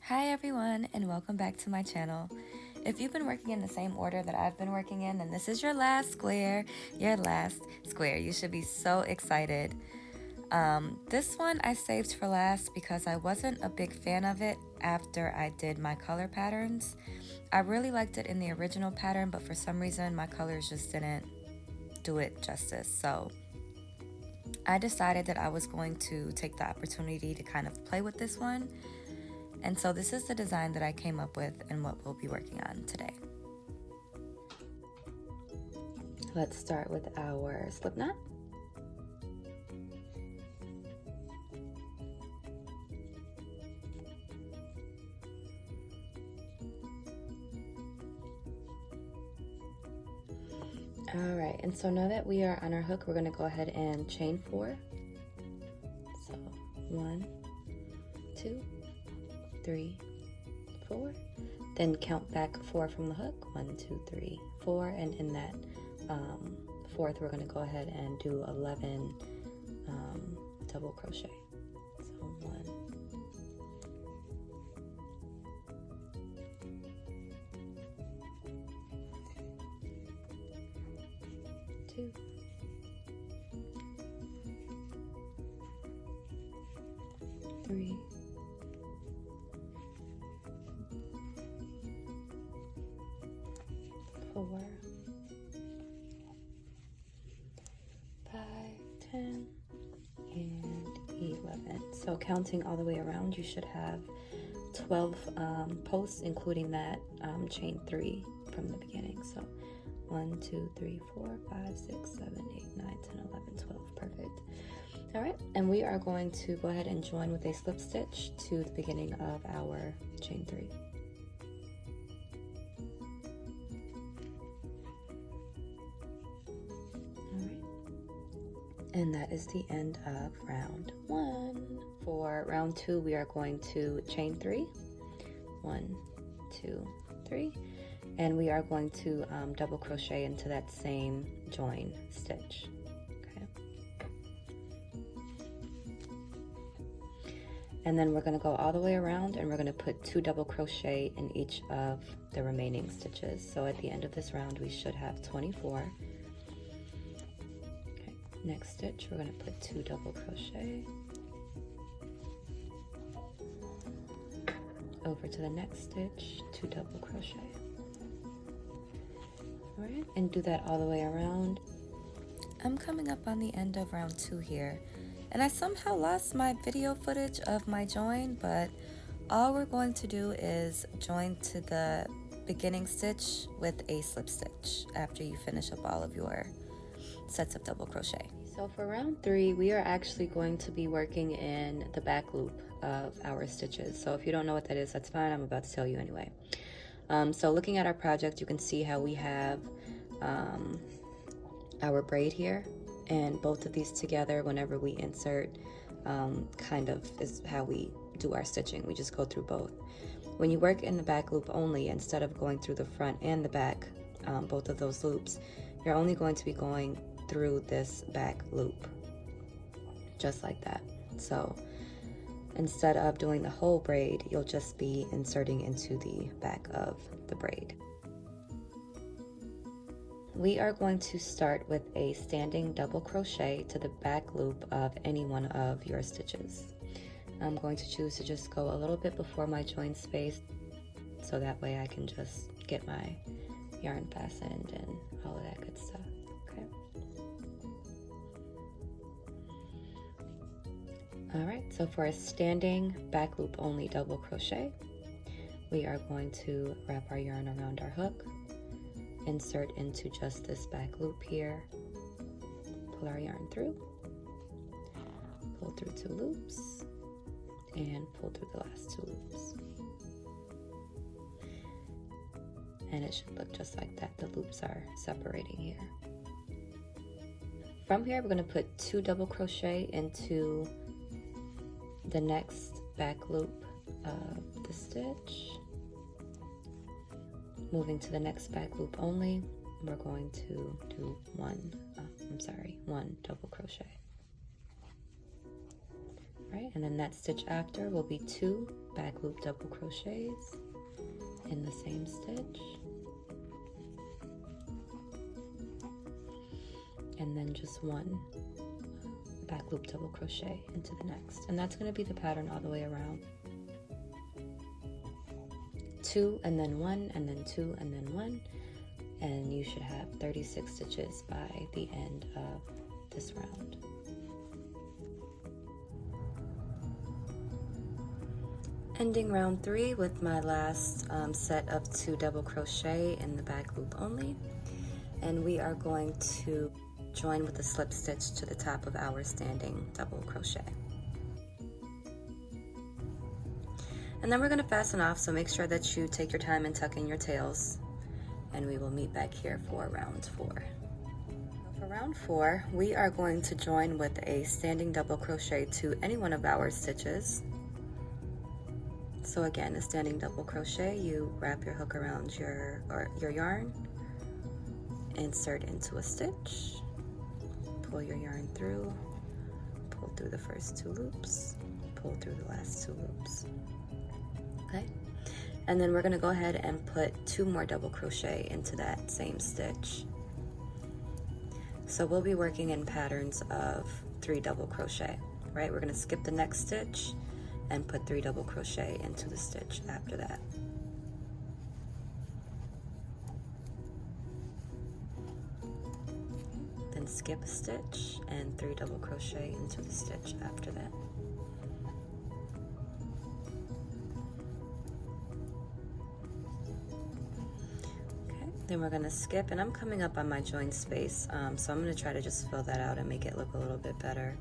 Hi everyone, and welcome back to my channel. If you've been working in the same order that I've been working in, then this is your last square. You should be so excited. This one I saved for last because I wasn't a big fan of it after I did my color patterns. I really liked it in the original pattern, but for some reason my colors just didn't do it justice. So I decided that I was going to take the opportunity to kind of play with this one. And so this is the design that I came up with and what we'll be working on today. Let's start with our slip knot. All right, and so now that we are on our hook, we're gonna go ahead and chain 4. So 1, 2, 3, 4. Then count back 4 from the hook. 1, 2, 3, 4. And in that fourth, we're going to go ahead and do 11 double crochet. So 1, 2, 3, 4, 5, 10, and 11. So counting all the way around, you should have 12 posts, including that chain 3 from the beginning. So 1, 2, 3, 4, 5, 6, 7, 8, 9, 10, 11, 12. Perfect. All right, and we are going to go ahead and join with a slip stitch to the beginning of our chain 3. And that is the end of round 1. For round 2, we are going to chain 3. 1, 2, 3. And we are going to double crochet into that same join stitch. Okay. And then we're going to go all the way around, and we're going to put 2 double crochet in each of the remaining stitches. So at the end of this round, we should have 24. Next stitch, we're going to put 2 double crochet over to the next stitch, 2 double crochet. All right, and do that all the way around. I'm coming up on the end of round 2 here, and I somehow lost my video footage of my join, but all we're going to do is join to the beginning stitch with a slip stitch after you finish up all of your sets of double crochet. So for round 3, we are actually going to be working in the back loop of our stitches. So if you don't know what that is, that's fine. I'm about to tell you anyway. So looking at our project, you can see how we have our braid here, and both of these together, whenever we insert, kind of is how we do our stitching. We just go through both. When you work in the back loop only, instead of going through the front and the back, both of those loops, you're only going to be going through this back loop, just like that. So instead of doing the whole braid, you'll just be inserting into the back of the braid. We are going to start with a standing double crochet to the back loop of any one of your stitches. I'm going to choose to just go a little bit before my join space, so that way I can just get my yarn fastened and all of that good stuff. All right, so for a standing back loop only double crochet, we are going to wrap our yarn around our hook, insert into just this back loop here, pull our yarn through, pull through 2 loops, and pull through the last 2 loops. And it should look just like that. The loops are separating here. From here, we're going to put 2 double crochet into the next back loop of the stitch. Moving to the next back loop only, we're going to do one double crochet. right? And then that stitch after will be 2 back loop double crochets in the same stitch, and then just 1 back loop double crochet into the next, and that's going to be the pattern all the way around. 2 and then 1 and then 2 and then 1, and you should have 36 stitches by the end of this round. Ending round 3 with my last set of 2 double crochet in the back loop only, and we are going to join with a slip stitch to the top of our standing double crochet. And then we're going to fasten off, so make sure that you take your time and tuck in your tails, and we will meet back here for round 4. For round 4, we are going to join with a standing double crochet to any one of our stitches. So again, a standing double crochet, you wrap your hook around your yarn, insert into a stitch, pull your yarn through, pull through the first 2 loops, pull through the last 2 loops. Okay, and then we're going to go ahead and put 2 more double crochet into that same stitch. So we'll be working in patterns of 3 double crochet, right? We're going to skip the next stitch and put 3 double crochet into the stitch after that. Then skip a stitch and 3 double crochet into the stitch after that. Then we're going to skip, and I'm coming up on my join space, so I'm going to try to just fill that out and make it look a little bit better.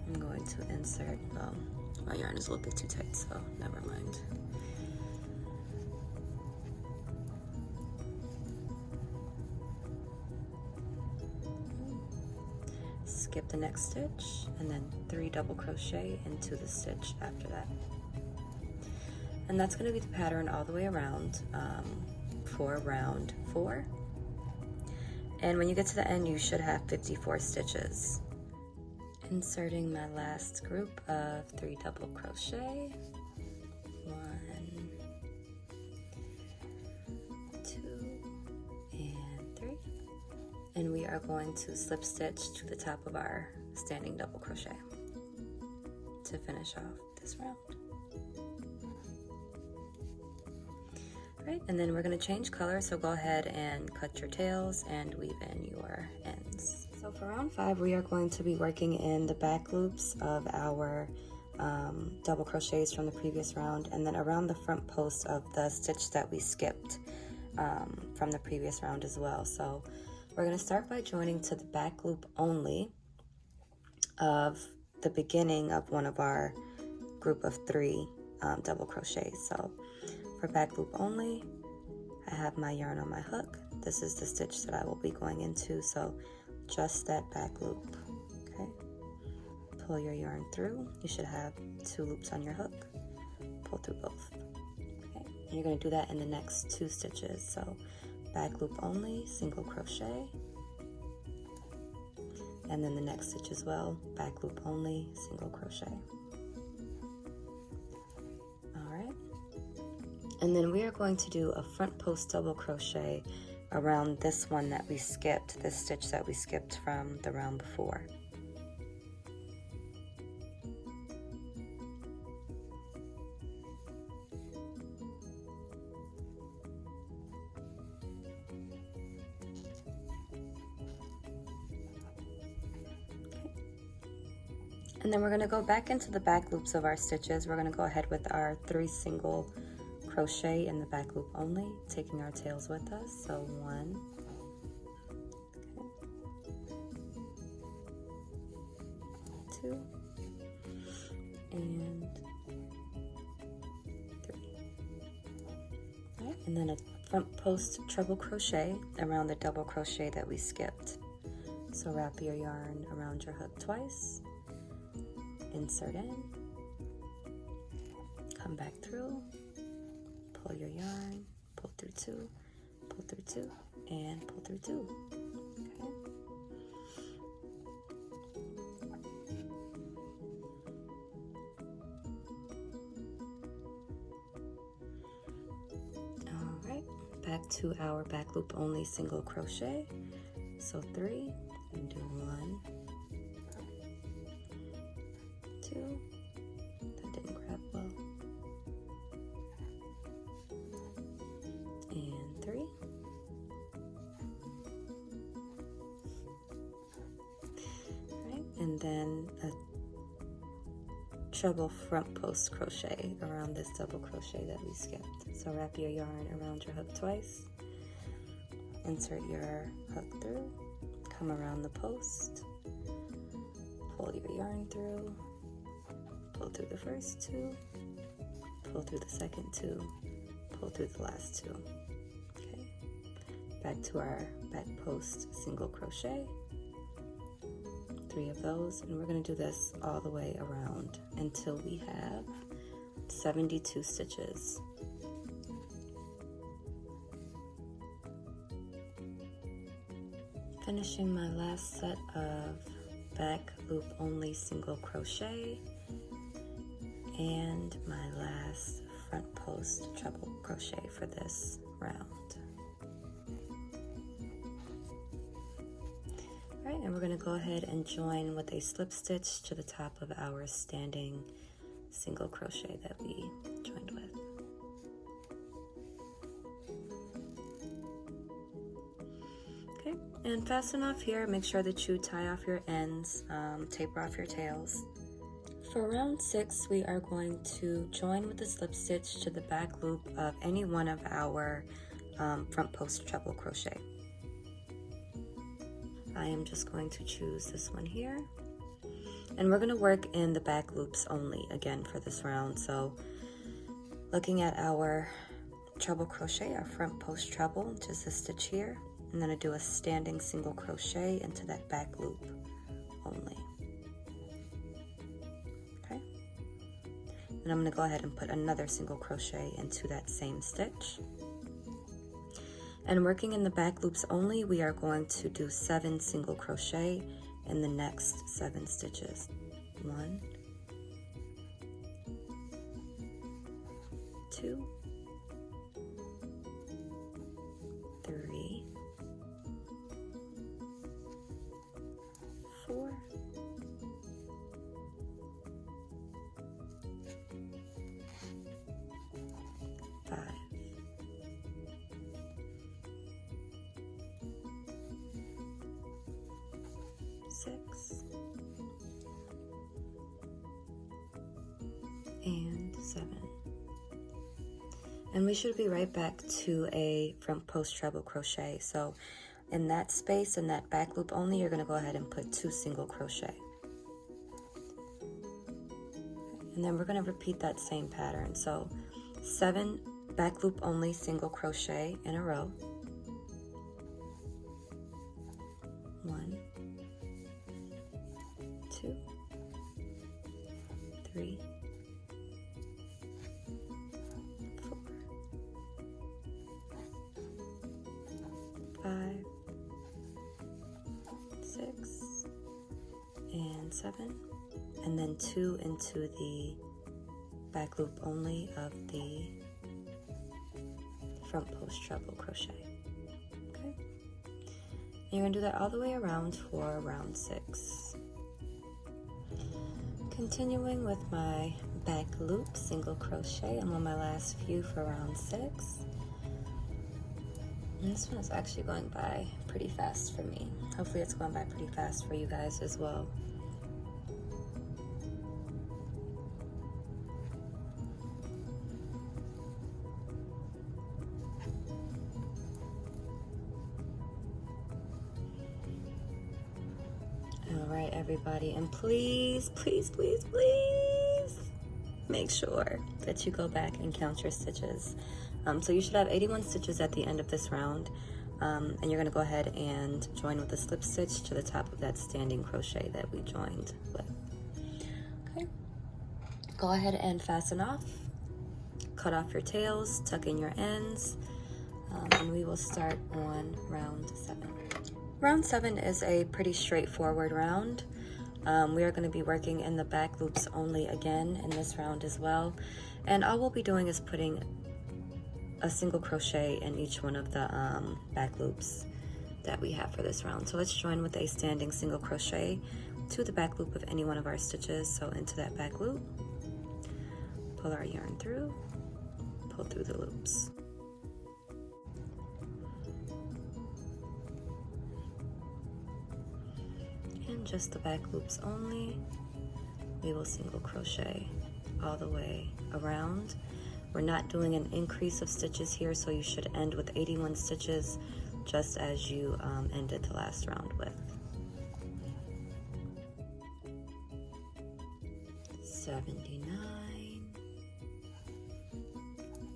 I'm going to insert, well, my yarn is a little bit too tight, so never mind. Skip the next stitch, and then 3 double crochet into the stitch after that. And that's going to be the pattern all the way around for round 4. And when you get to the end, you should have 54 stitches. Inserting my last group of 3 double crochet. 1, 2, and 3. And we are going to slip stitch to the top of our standing double crochet to finish off this round. Right, and then we're going to change color, so go ahead and cut your tails and weave in your ends. So for round 5, we are going to be working in the back loops of our double crochets from the previous round, and then around the front post of the stitch that we skipped from the previous round as well. So we're going to start by joining to the back loop only of the beginning of one of our group of 3 double crochets. So for back loop only, I have my yarn on my hook. This is the stitch that I will be going into, so just that back loop. Okay, pull your yarn through. You should have 2 loops on your hook. Pull through both. Okay, and you're going to do that in the next 2 stitches. So back loop only, single crochet, and then the next stitch as well, back loop only, single crochet. And then we are going to do a front post double crochet around this one that we skipped, this stitch that we skipped from the round before. And then we're going to go back into the back loops of our stitches. We're going to go ahead with our 3 single crochet in the back loop only, taking our tails with us. So 1, okay, 2, and 3. Right, and then a front post treble crochet around the double crochet that we skipped. So wrap your yarn around your hook twice, insert in, come back through, pull your yarn, pull through 2, pull through 2, and pull through 2. Okay. back to our back loop only single crochet. So 3, and do 1, 2, that didn't grab well, and 3, right, and then a treble front post crochet around this double crochet that we skipped. So wrap your yarn around your hook twice, insert your hook through, come around the post, pull your yarn through, pull through the first 2, pull through the second 2, pull through the last 2. Okay, back to our back post single crochet, 3 of those, and we're going to do this all the way around until we have 72 stitches. Finishing my last set of back loop only single crochet and my last front post treble crochet for this round. Alright, and we're going to go ahead and join with a slip stitch to the top of our standing single crochet that we joined with. Okay, and fasten off here. Make sure that you tie off your ends, taper off your tails. For round 6, we are going to join with the slip stitch to the back loop of any one of our front post treble crochet. I am just going to choose this one here, and we're going to work in the back loops only again for this round. So looking at our treble crochet, our front post treble, just a stitch here, I'm going to do a standing single crochet into that back loop only. Okay, and I'm going to go ahead and put another single crochet into that same stitch. And working in the back loops only, we are going to do 7 single crochet in the next 7 stitches. 1, 2, 3, 4, 5, 6, and 7. And we should be right back to a front post treble crochet. So in that space, in that back loop only, you're going to go ahead and put 2 single crochet. And then we're going to repeat that same pattern. So 7 back loop only single crochet in a row. 1, 2, 3, 4, 5, 6, and 7, and then 2 into the back loop only of the front post treble crochet. Okay, and you're going to do that all the way around for round 6. Continuing with my back loop single crochet, I'm on my last few for round 6. And this one is actually going by pretty fast for me. Hopefully it's going by pretty fast for you guys as well. Alright everybody, and please, please, please, please make sure that you go back and count your stitches. So you should have 81 stitches at the end of this round, and you're going to go ahead and join with a slip stitch to the top of that standing crochet that we joined with. Okay, go ahead and fasten off, cut off your tails, tuck in your ends, and we will start on round 7. Round 7 is a pretty straightforward round. We are going to be working in the back loops only again in this round as well, and all we'll be doing is putting a single crochet in each one of the back loops that we have for this round. So let's join with a standing single crochet to the back loop of any one of our stitches. So into that back loop, pull our yarn through, pull through the loops. And just the back loops only, we will single crochet all the way around. We're not doing an increase of stitches here, so you should end with 81 stitches just as you ended the last round with. 79,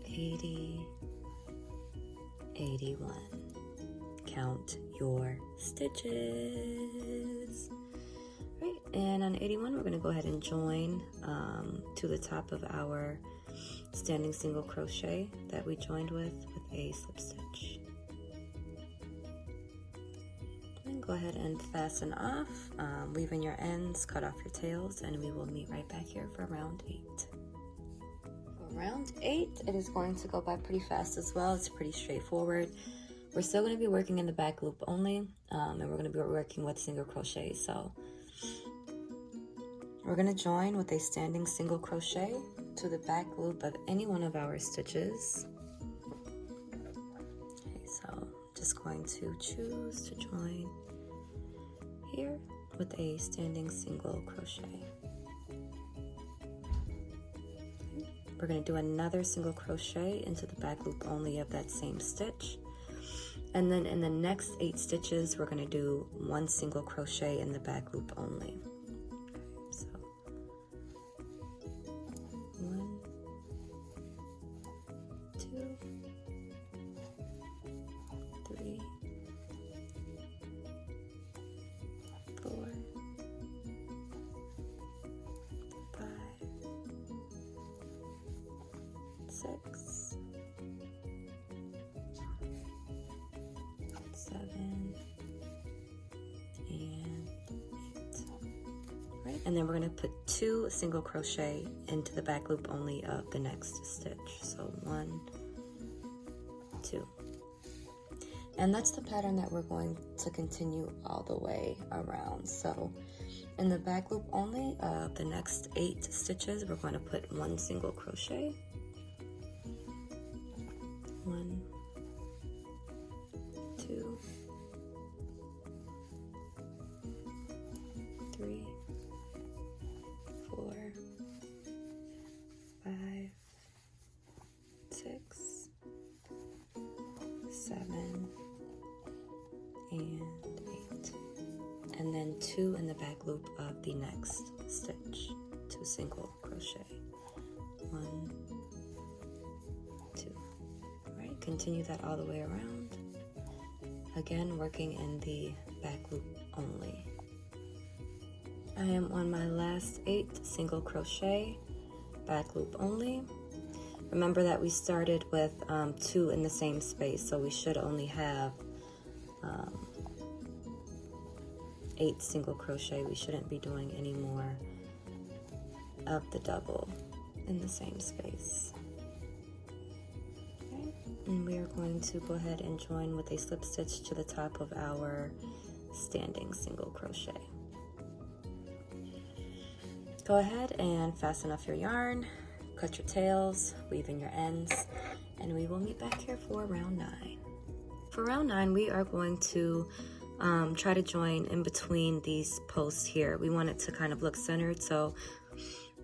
80, 81. Count your stitches. Right, and on 81, we're going to go ahead and join to the top of our standing single crochet that we joined with a slip stitch. And go ahead and fasten off, leaving your ends, cut off your tails, and we will meet right back here for round 8. For round 8, it is going to go by pretty fast as well. It's pretty straightforward. We're still going to be working in the back loop only, and we're going to be working with single crochet. So we're going to join with a standing single crochet to the back loop of any one of our stitches. Okay, so just going to choose to join here with a standing single crochet. We're going to do another single crochet into the back loop only of that same stitch. And then in the next 8 stitches, we're going to do 1 single crochet in the back loop only. So 1, 2, 3, 4, 5, 6, 7, and 8. Right, and then we're going to put 2 single crochet into the back loop only of the next stitch. So 1, 2. And that's the pattern that we're going to continue all the way around. So in the back loop only of the next 8 stitches, we're going to put 1 single crochet. 1, 2, 3, 4, 5, 6, 7, and 8. And then 2 in the back loop of the next stitch, 2 single crochet. 1, 2. All right, continue that all the way around. Again, working in the back loop only. I am on my last 8 single crochet, back loop only. Remember that we started with 2 in the same space, so we should only have 8 single crochet. We shouldn't be doing any more of the double in the same space. Okay. And we are going to go ahead and join with a slip stitch to the top of our standing single crochet. Go ahead and fasten off your yarn, cut your tails, weave in your ends, and we will meet back here for round 9. For round 9, we are going to try to join in between these posts here. We want it to kind of look centered, so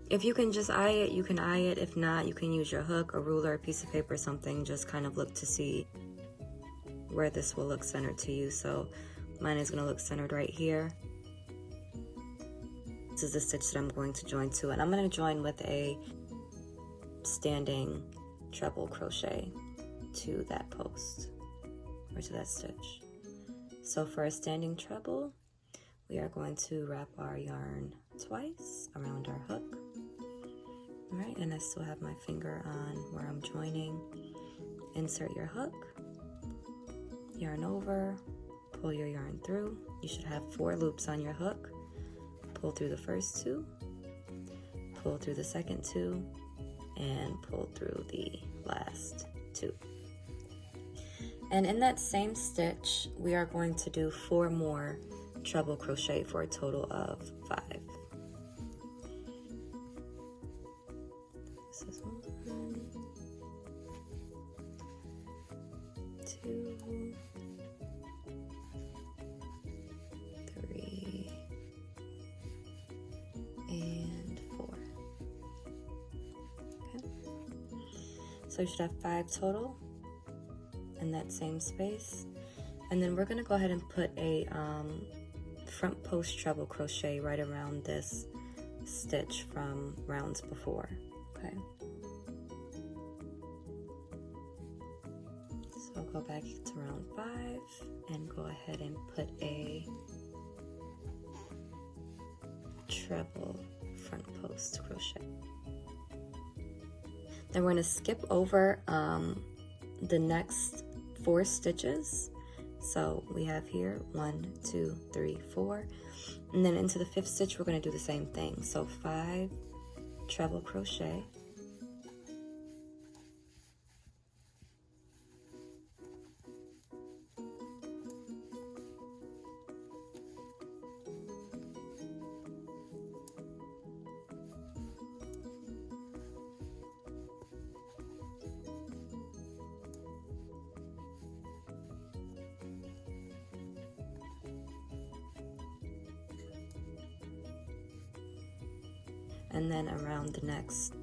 if you can just eye it, you can eye it. If not, you can use your hook, a ruler, a piece of paper, something. Just kind of look to see where this will look centered to you. So mine is going to look centered right here. This is the stitch that I'm going to join to, and I'm going to join with a standing treble crochet to that post or to that stitch. So for a standing treble, we are going to wrap our yarn twice around our hook. All right, and I still have my finger on where I'm joining. Insert your hook, yarn over, pull your yarn through. You should have 4 loops on your hook. Pull through the first 2, pull through the second 2, and pull through the last 2. And in that same stitch, we are going to do 4 more treble crochet for a total of 5. This is 1, 2, 3, and 4. Okay. So you should have 5 total in that same space. And then we're going to go ahead and put a front post treble crochet right around this stitch from rounds before. Okay. So I'll go back to round 5 and go ahead and put a treble front post crochet. Then we're going to skip over the next 4 stitches. So we have here 1, 2, 3, 4, and then into the 5th stitch we're going to do the same thing. So 5 treble crochet, and then around the next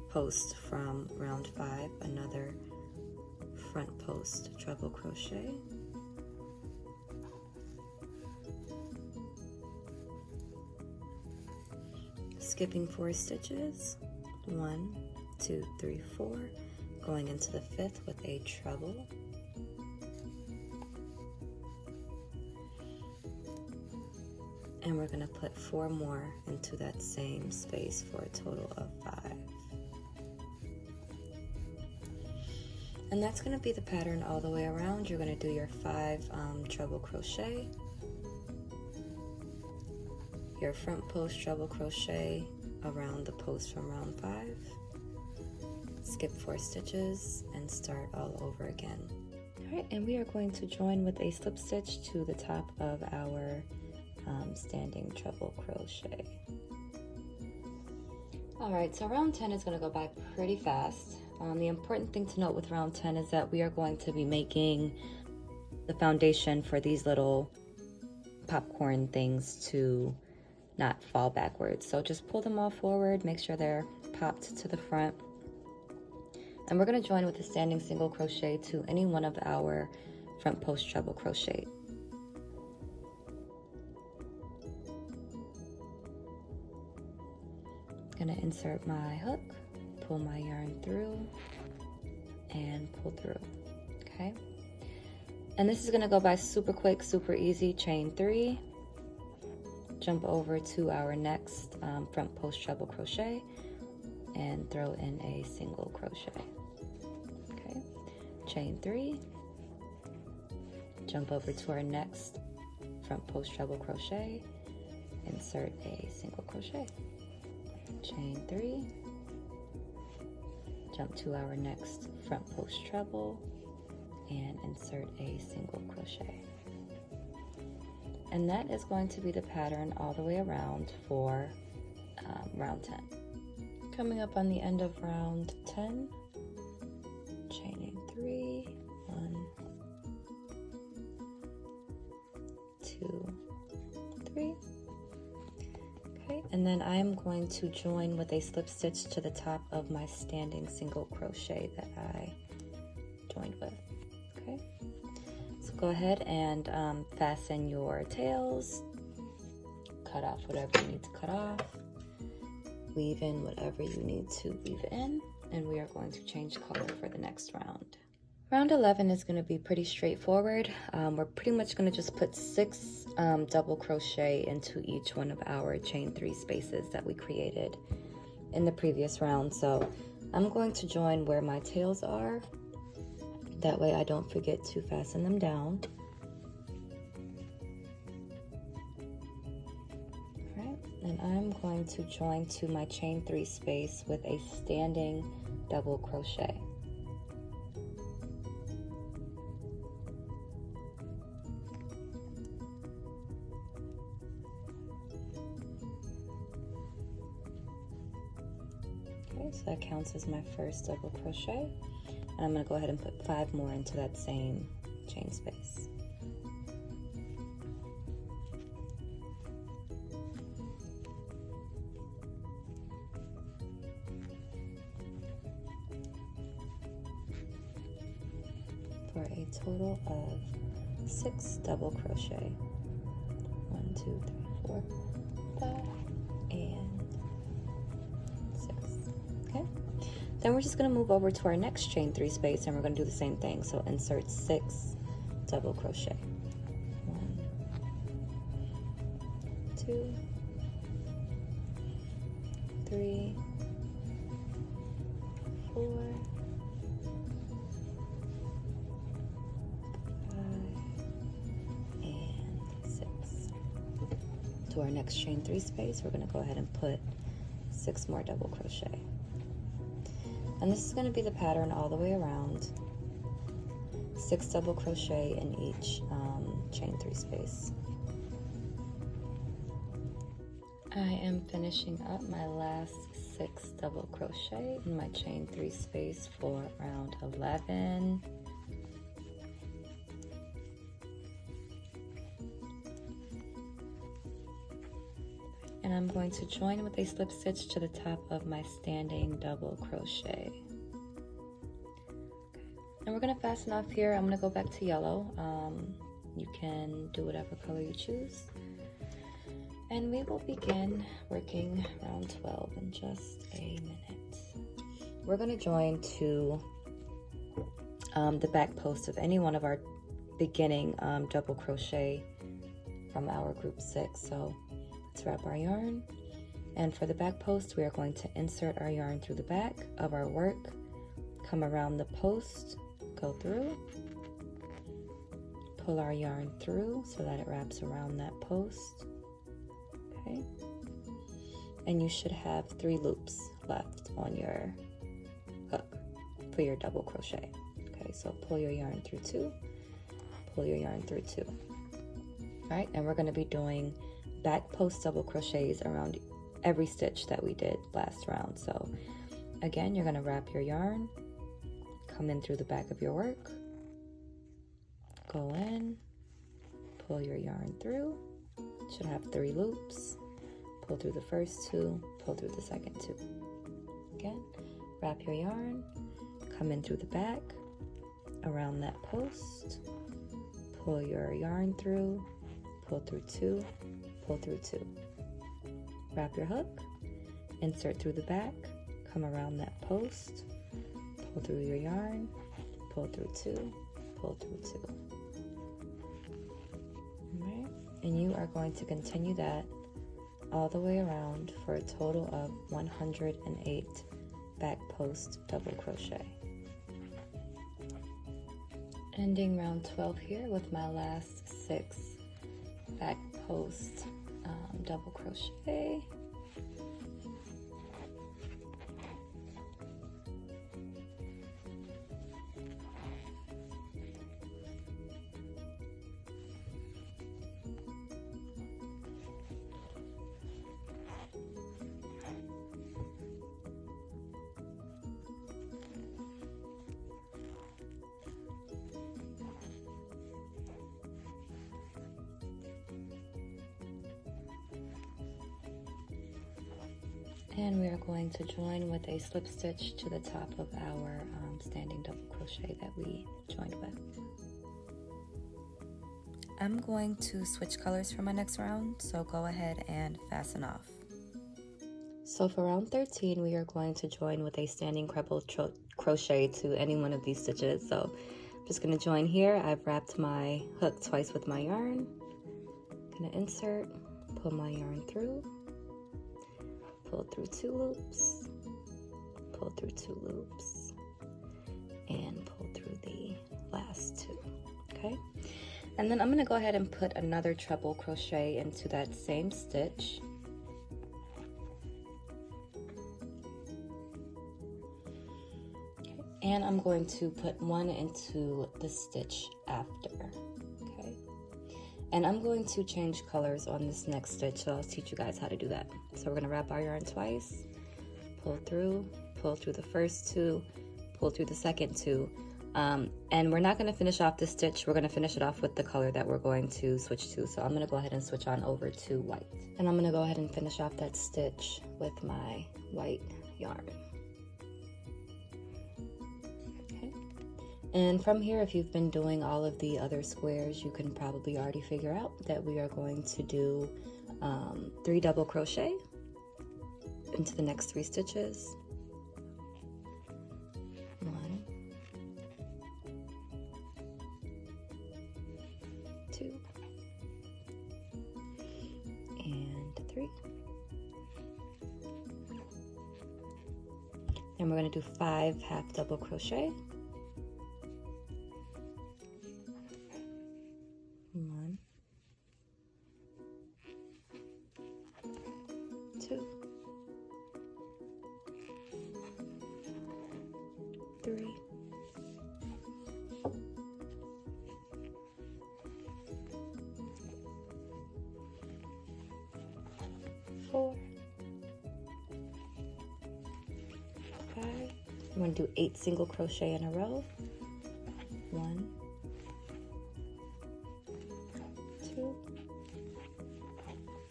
post from round 5, another front post treble crochet, skipping 4 stitches, 1, 2, 3, 4, going into the 5th with a treble, and we're going to put 4 more into that same space for a total of 5. And that's going to be the pattern all the way around. You're going to do your 5 treble crochet, your front post treble crochet around the post from round 5, skip 4 stitches, and start all over again. Alright, and we are going to join with a slip stitch to the top of our standing treble crochet. Alright, so round 10 is going to go by pretty fast. The important thing to note with round 10 is that we are going to be making the foundation for these little popcorn things to not fall backwards. So just pull them all forward, make sure they're popped to the front. And we're going to join with a standing single crochet to any one of our front post treble crochet. Gonna insert my hook, pull my yarn through, and pull through. Okay, and this is gonna go by super quick, super easy. Chain 3, jump over to our next front post treble crochet and throw in a single crochet. Okay, chain 3, jump over to our next front post treble crochet, insert a single crochet. Chain 3, jump to our next front post treble and insert a single crochet. And that is going to be the pattern all the way around for round 10. Coming up on the end of round 10, chaining 3, 1, 2, 3. Okay, and then I am going to join with a slip stitch to the top of my standing single crochet that I joined with. Okay, so go ahead and fasten your tails, cut off whatever you need to cut off, weave in whatever you need to weave in, and we are going to change color for the next round. Round 11 is going to be pretty straightforward. We're pretty much going to just put 6 double crochet into each one of our chain 3 spaces that we created in the previous round. So I'm going to join where my tails are. That way I don't forget to fasten them down. Alright, and I'm going to join to my chain 3 space with a standing double crochet. so that counts as my first double crochet. And I'm going to go ahead and put 5 more into that same chain space. For a total of 6 double crochet. 1, 2, 3, 4, 5, and 6. Okay. Then we're just going to move over to our next chain 3 space, and we're going to do the same thing. So insert 6 double crochet. 1, 2, 3, 4, 5, and 6. To our next chain 3 space, we're going to go ahead and put 6 more double crochet. And this is going to be the pattern all the way around. 6 double crochet in each chain 3 space. I am finishing up my last 6 double crochet in my chain 3 space for round 11. And I'm going to join with a slip stitch to the top of my standing double crochet. And we're going to fasten off here. I'm going to go back to yellow. You can do whatever color you choose. And we will begin working round 12 in just a minute. We're going to join to the back post of any one of our beginning double crochet from our group 6. So let's wrap our yarn, and for the back post we are going to insert our yarn through the back of our work, come around the post, go through, pull our yarn through so that it wraps around that post. Okay, and you should have 3 loops left on your hook for your double crochet. Okay, so pull your yarn through 2, pull your yarn through 2. All right, and we're going to be doing back post double crochets around every stitch that we did last round. So again, you're going to wrap your yarn, come in through the back of your work, go in, pull your yarn through, should have 3 loops, pull through the first 2, pull through the second 2. Again, wrap your yarn, come in through the back around that post, pull your yarn through, pull through 2, pull through 2. Wrap your hook, insert through the back, come around that post, pull through your yarn, pull through 2, pull through 2. Alright, and you are going to continue that all the way around for a total of 108 back post double crochet. Ending round 12 here with my last 6 back post double crochet. And we are going to join with a slip stitch to the top of our standing double crochet that we joined with. I'm going to switch colors for my next round, so go ahead and fasten off. So for round 13, we are going to join with a standing treble crochet to any one of these stitches. So I'm just going to join here. I've wrapped my hook twice with my yarn. Going to insert, pull my yarn through, pull through 2 loops, pull through 2 loops, and pull through the last 2. Okay, and then I'm going to go ahead and put another treble crochet into that same stitch. Okay, and I'm going to put one into the stitch after. Okay, and I'm going to change colors on this next stitch, so I'll teach you guys how to do that. So we're going to wrap our yarn twice, pull through, pull through the first two, pull through the second two, and we're not going to finish off the stitch. We're going to finish it off with the color that we're going to switch to. So I'm going to go ahead and switch on over to white, and I'm going to go ahead and finish off that stitch with my white yarn. Okay. And from here, if you've been doing all of the other squares, you can probably already figure out that we are going to do 3 double crochet into the next 3 stitches. 1, 2, and 3. Then we're going to do 5 half double crochet. 1, 2, 3, 4, 5. I'm going to do 8 single crochet in a row. 1, 2,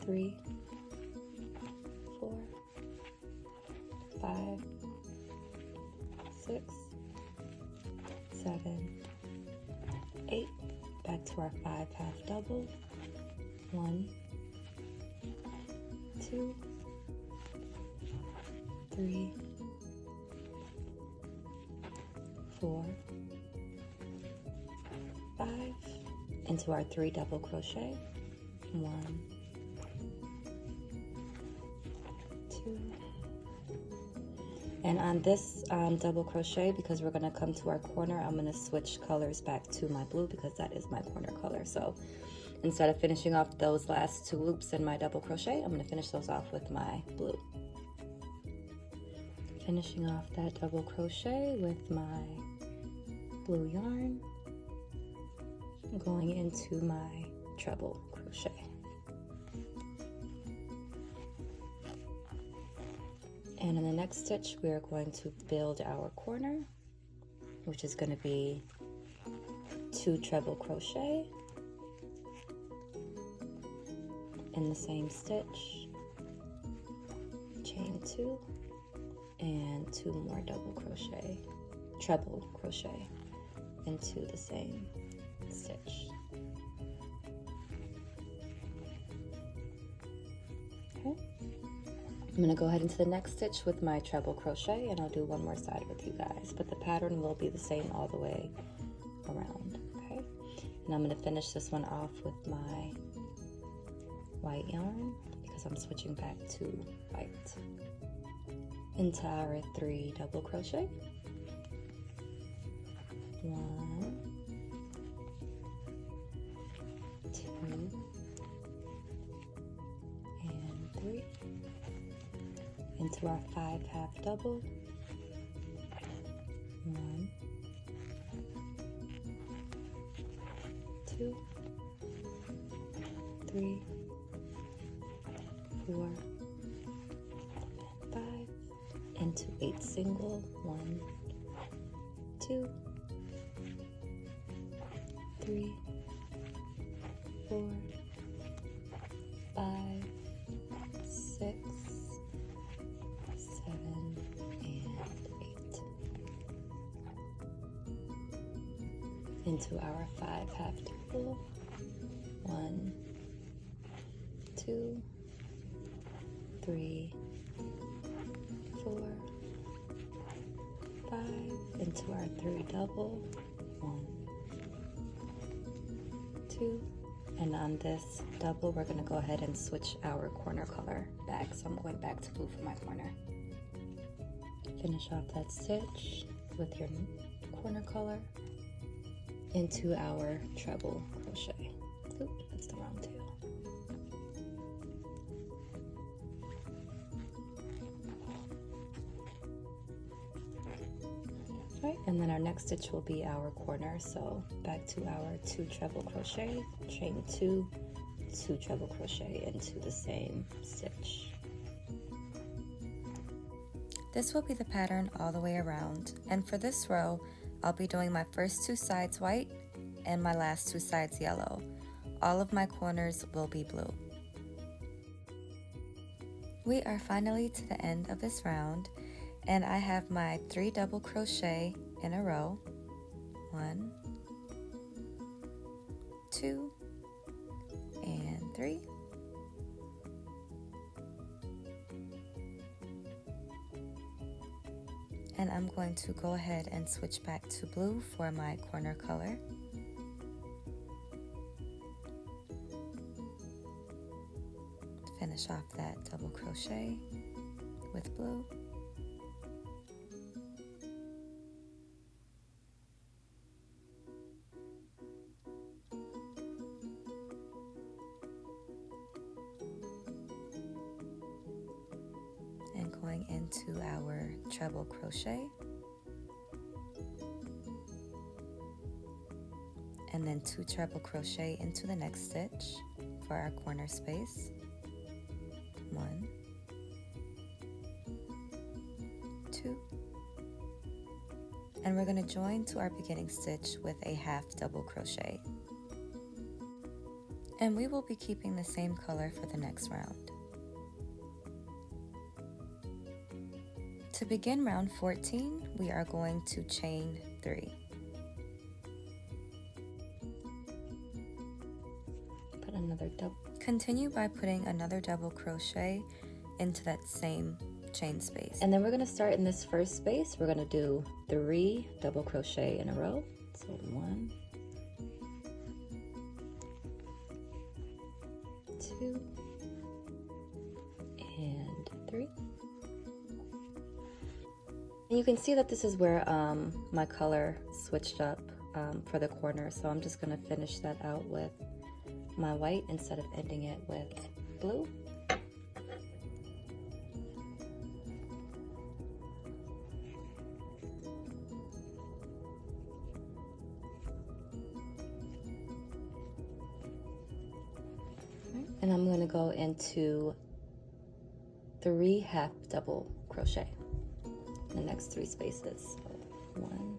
3, 4, 5, 6, 7, 8. Back to our 5 half double. 1, 2, 3, 4, 5. Into our 3 double crochet. 1, 2. And on this double crochet, because we're going to come to our corner, I'm going to switch colors back to my blue because that is my corner color. So instead of finishing off those last 2 loops in my double crochet, I'm going to finish those off with my blue. Finishing off that double crochet with my blue yarn, going into my treble crochet. And in the next stitch, we are going to build our corner, which is going to be 2 treble crochet in the same stitch, chain 2, and 2 more double crochet, treble crochet into the same stitch. Okay. I'm going to go ahead into the next stitch with my treble crochet, and I'll do one more side with you guys, but the pattern will be the same all the way around. Okay, and I'm going to finish this one off with my white yarn because I'm switching back to white. Into our 3 double crochet. 1, 2, and 3. Into our 5 half double. 1, 2, 3, 4, and 5. Into 8 single. 1, 2, 3, 4, 5, 6, 7, and 8. Into our 5 half double. 1, 2, 3, 4, 5. Into our 3 double. 1, 2. And on this double, we're going to go ahead and switch our corner color back. So I'm going back to blue for my corner. Finish off that stitch with your corner color into our treble crochet. Oop, that's the wrong tail. Right, and then our next stitch will be our corner. So back to our 2 treble crochet, chain 2, 2 treble crochet into the same stitch. This will be the pattern all the way around, and for this row, I'll be doing my first 2 sides white and my last 2 sides yellow. All of my corners will be blue. We are finally to the end of this round, and I have my 3 double crochet in a row. 1, 2, and 3. And I'm going to go ahead and switch back to blue for my corner color. Finish off that double crochet with blue. And going into our treble crochet, and then 2 treble crochet into the next stitch for our corner space. 1, 2, and we're going to join to our beginning stitch with a half double crochet. And we will be keeping the same color for the next round. To begin round 14, we are going to chain 3. Put another double. Continue by putting another double crochet into that same chain space. And then we're going to start in this first space. We're going to do 3 double crochet in a row. So 1, 2, and 3. And you can see that this is where my color switched up for the corner, so I'm just going to finish that out with my white instead of ending it with blue. And I'm going to go into 3 half double crochet in the next 3 spaces. So 1,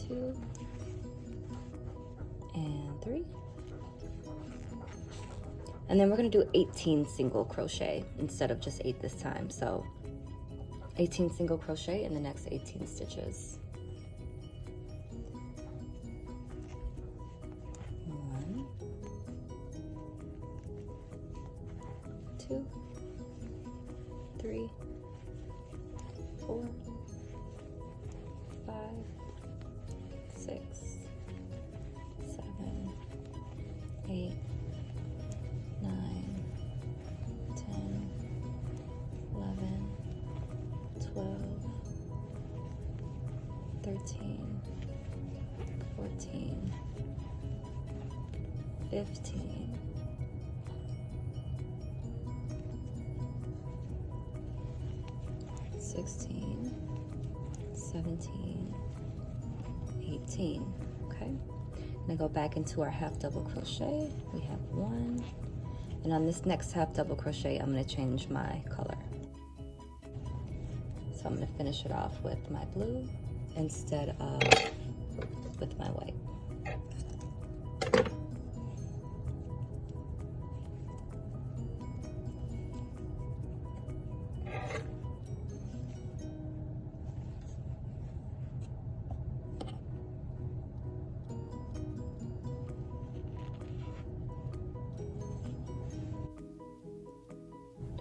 2, and 3. And then we're going to do 18 single crochet instead of just 8 this time. So 18 single crochet in the next 18 stitches. 1, 2, 3, 4, 5, 6, 7, 8, 9, 10, 11, 12, 13, 14, 15, 16, 17, 18. Okay, now go back into our half double crochet. We have 1, and on this next half double crochet I'm going to change my color. So I'm going to finish it off with my blue instead of with my white.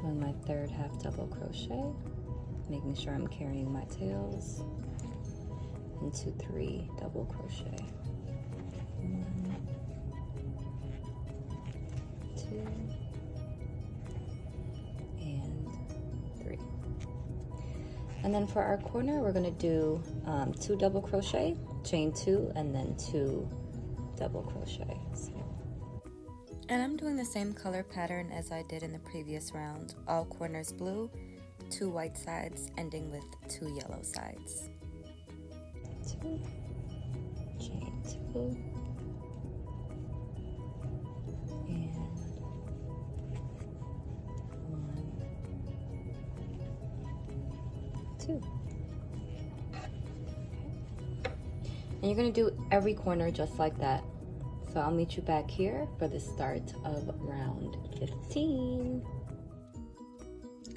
Doing my 3rd half double crochet, making sure I'm carrying my tails into 3 double crochet. 1, 2, and 3. And then for our corner, we're going to do 2 double crochet, chain 2, and then 2 double crochet. And I'm doing the same color pattern as I did in the previous round. All corners blue, 2 white sides, ending with 2 yellow sides. 2, chain 2, and 1, 2. And you're going to do every corner just like that. So I'll meet you back here for the start of round 15.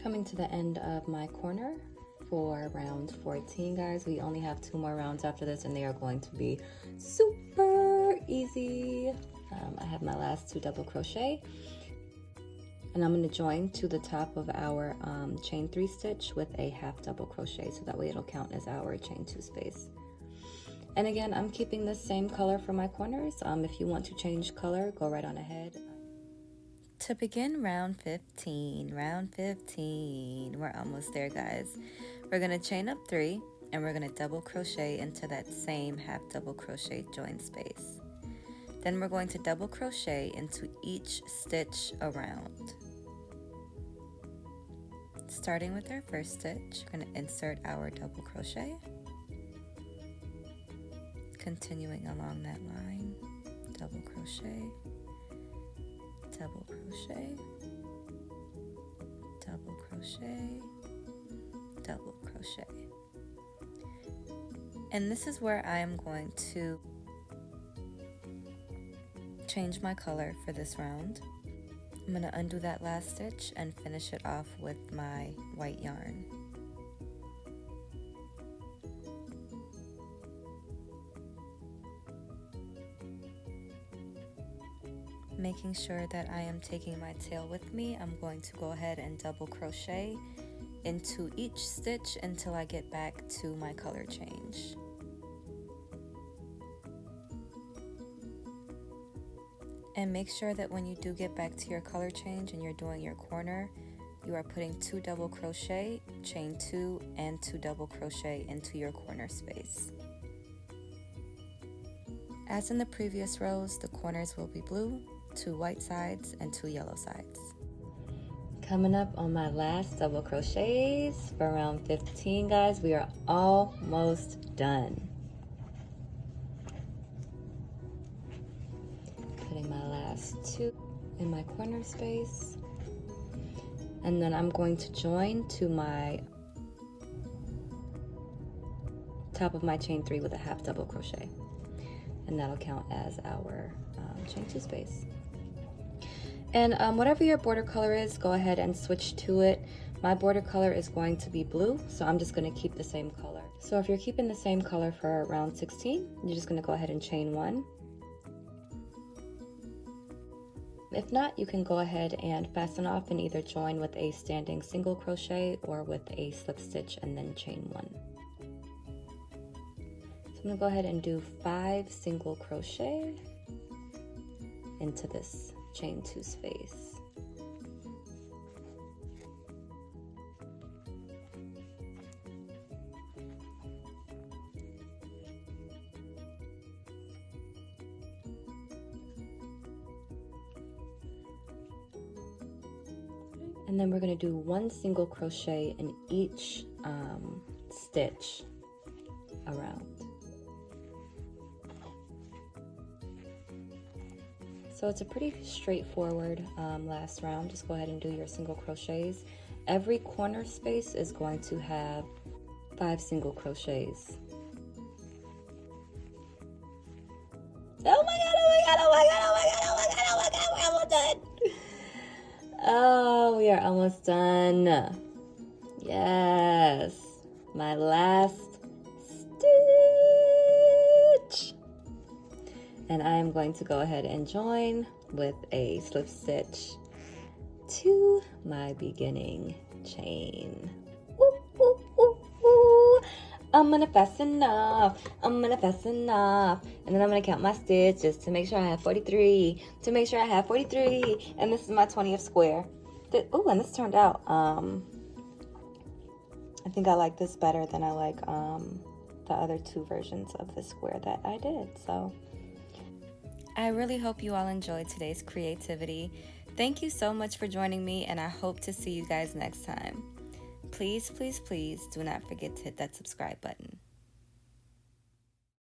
Coming to the end of my corner for round 14, guys. We only have 2 more rounds after this, and they are going to be super easy. I have my last 2 double crochet, and I'm going to join to the top of our chain 3 stitch with a half double crochet, so that way it'll count as our chain 2 space. And again, I'm keeping the same color for my corners. If you want to change color, go right on ahead. To begin round 15, we're almost there, guys. We're gonna chain up 3, and we're gonna double crochet into that same half double crochet join space. Then we're going to double crochet into each stitch around. Starting with our first stitch, we're gonna insert our double crochet. Continuing along that line, double crochet, double crochet, double crochet, double crochet. And this is where I am going to change my color for this round. I'm going to undo that last stitch and finish it off with my white yarn. Making sure that I am taking my tail with me, I'm going to go ahead and double crochet into each stitch until I get back to my color change. And make sure that when you do get back to your color change and you're doing your corner, you are putting 2 double crochet, chain 2, and 2 double crochet into your corner space. As in the previous rows, the corners will be blue, 2 white sides, and 2 yellow sides. Coming up on my last double crochets for round 15, guys. We are almost done. Putting my last 2 in my corner space. And then I'm going to join to my top of my chain 3 with a half double crochet. And that'll count as our chain 2 space. And whatever your border color is, go ahead and switch to it. My border color is going to be blue, so I'm just going to keep the same color. So if you're keeping the same color for round 16, you're just going to go ahead and chain 1. If not, you can go ahead and fasten off and either join with a standing single crochet or with a slip stitch and then chain 1. So I'm going to go ahead and do 5 single crochet into this chain 2 space. And then we're going to do 1 single crochet in each stitch around. So it's a pretty straightforward last round. Just go ahead and do your single crochets. Every corner space is going to have 5 single crochets. Oh my god, oh my god, oh my god, oh my god, oh my god, oh my god, we're almost done. Oh, we are almost done. Yes, my last stitch. And I am going to go ahead and join with a slip stitch to my beginning chain. Ooh, ooh, ooh, ooh. I'm gonna fasten off, and then I'm gonna count my stitches to make sure I have 43, and this is my 20th square. Oh, and this turned out, I think I like this better than I like the other 2 versions of the square that I did, so. I really hope you all enjoyed today's creativity. Thank you so much for joining me, and I hope to see you guys next time. Please, please, please do not forget to hit that subscribe button.